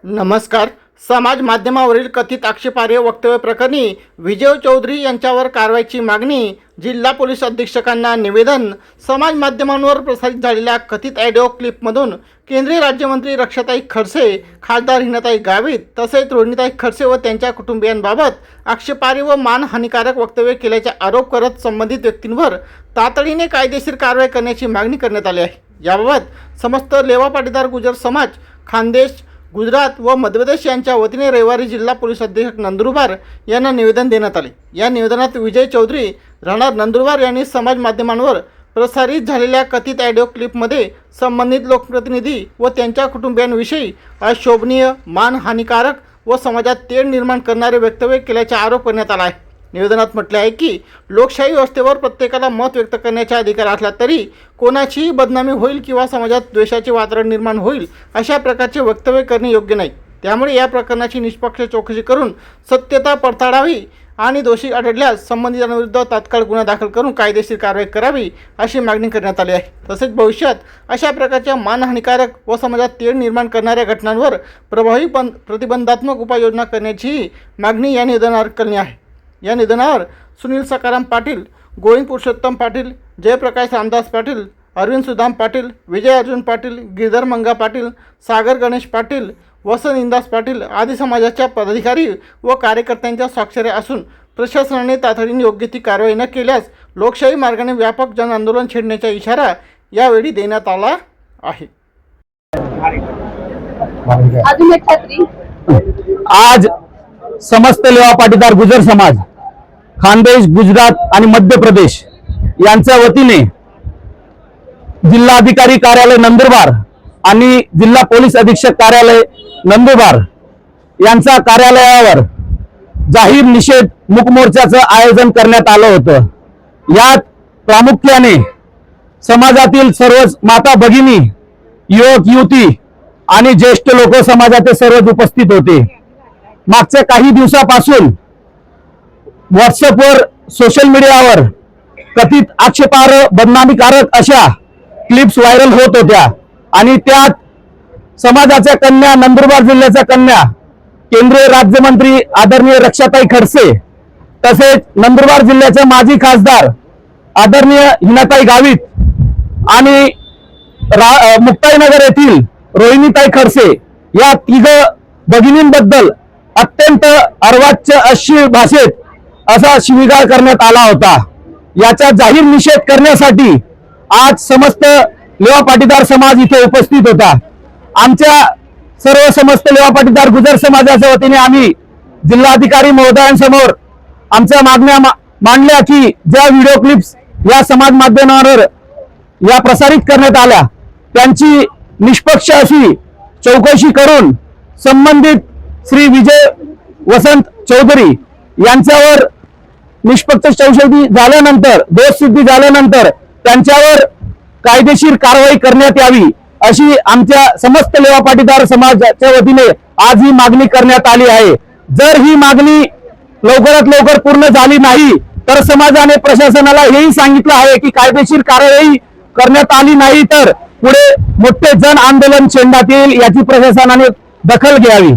नमस्कार. समाज माध्यमावरील कथित आक्षेपार्ह वक्तव्य प्रकरणी विजय चौधरी यांच्यावर कारवाईची मागणी. जिल्हा पोलीस अधीक्षकांना निवेदन. समाज माध्यमांवर प्रसारित झालेल्या कथित ऑडिओ क्लिपमधून केंद्रीय राज्यमंत्री रक्षाताई खडसे, खासदार हिनाताई गावित तसेच रोहिणीताई खडसे व त्यांच्या कुटुंबियांबाबत आक्षेपार्ह व मानहानिकारक वक्तव्य केल्याचा आरोप करत संबंधित व्यक्तींवर तातडीने कायदेशीर कारवाई करण्याची मागणी करण्यात आली आहे. याबाबत समस्त लेवा पाटीदार गुजर समाज, खानदेश, गुजरात व मध्यप्रदेश यांच्या वतीने रविवारी जिल्हा पोलीस अधीक्षक नंदुरबार यांना निवेदन देण्यात आले. या निवेदनात विजय चौधरी राहणार नंदुरबार यांनी समाज माध्यमांवर प्रसारित झालेल्या कथित ऑडिओ क्लिपमध्ये संबंधित लोकप्रतिनिधी व त्यांच्या कुटुंबियांविषयी अशोभनीय, मानहानिकारक व समाजात तेढ निर्माण करणारे वक्तव्य केल्याचा आरोप करण्यात आला आहे. निवेदनात म्हटले आहे की लोकशाही व्यवस्थेवर प्रत्येकाला मत व्यक्त करण्याचा अधिकार असला तरी कोणाचीही बदनामी होईल किंवा समाजात द्वेषाचे वातावरण निर्माण होईल अशा प्रकारचे वक्तव्य करणे योग्य नाही. त्यामुळे या प्रकरणाची निष्पक्ष चौकशी करून सत्यता पडताळावी आणि दोषी आढळल्यास संबंधितांविरुद्ध तात्काळ गुन्हा दाखल करून कायदेशीर कारवाई करावी अशी मागणी करण्यात आली आहे. तसेच भविष्यात अशा प्रकारच्या मानहानिकारक व समाजात तेढ निर्माण करणाऱ्या घटनांवर प्रभावी प्रतिबंधात्मक उपाययोजना करण्याची मागणी या निवेदनावर केली आहे. या निवेदनावर सुनील सकाराम पाटील, गोविंद पुरुषोत्तम पाटील, जयप्रकाश रामदास पाटील, अरविंद सुदाम पाटील, विजय अर्जुन पाटील, गिरधर मंगा पाटील, सागर गणेश पाटील, वसंत इंदास पाटील आदी समाजाच्या पदाधिकारी व कार्यकर्त्यांच्या स्वाक्षऱ्या असून प्रशासनाने तातडीने योग्य ती कारवाई न केल्यास लोकशाही मार्गाने व्यापक जन आंदोलन छेडण्याचा इशारा यावेळी देण्यात आला आहे. आज समस्त लेवा पाटीदार गुजर समाज, खानदेश, गुजरात आणि मध्य प्रदेश यांच्या वतीने जिल्हाधिकारी कार्यालय नंदुरबार आणि जिल्हा पोलीस अधीक्षक कार्यालय नंदुरबार यांच्या कार्यालयावर जाहीर निषेध मूक मोर्चाचं आयोजन करण्यात आलं होतं. यात प्रामुख्याने समाजातील सर्व माता भगिनी, युवक युवती आणि ज्येष्ठ लोक समाजाचे सर्वच उपस्थित होते. मागच्या काही दिवसापासून व्हॉट्सअपवर, सोशल मीडियावर कथित आक्षेपार्ह, बदनामीकारक अशा क्लिप्स व्हायरल होत होत्या आणि त्यात समाजाच्या कन्या, नंदुरबार जिल्ह्याच्या कन्या, केंद्रीय राज्यमंत्री आदरणीय रक्षाताई खडसे तसेच नंदुरबार जिल्ह्याचे माजी खासदार आदरणीय हिनाताई गावित आणि मुक्ताईनगर येथील रोहिणीताई खडसे या तिघ भगिनींबद्दल अत्यंत अर्वाच्य अश्लील भाषेत असा शिवीगाळ करण्यात आला होता. याचा जाहीर निषेध करण्यासाठी आज समस्त लेवा पाटीदार समाज इथे उपस्थित होता. आमच्या सर्व समस्त लेवा पाटीदार गुजर समाजाच्या वतीने आम्ही जिल्हाधिकारी महोदयांसमोर आमच्या मागण्या मांडल्या की ज्या व्हिडिओ क्लिप्स या समाज माध्यमांवर या प्रसारित करण्यात आल्या त्यांची निष्पक्ष अशी चौकशी करून संबंधित श्री विजय वसंत चौधरी यांच्यावर निष्पक्ष चौकशी झाल्यानंतर, दोषसिद्धी झाल्यानंतर त्यांच्यावर कायदेशीर कारवाई करण्यात यावी अशी आमच्या समस्त लेवा पाटीदार समाजाच्या वतीने आज ही मागणी करण्यात आली आहे. जर ही मागणी लवकरात लवकर पूर्ण झाली नाही तर समाजाने प्रशासनाला हेही सांगितलं आहे की कायदेशीर कारवाई करण्यात आली नाही तर पुढे मोठे जन आंदोलन छेडण्यात येईल, याची प्रशासनाने दखल घ्यावी.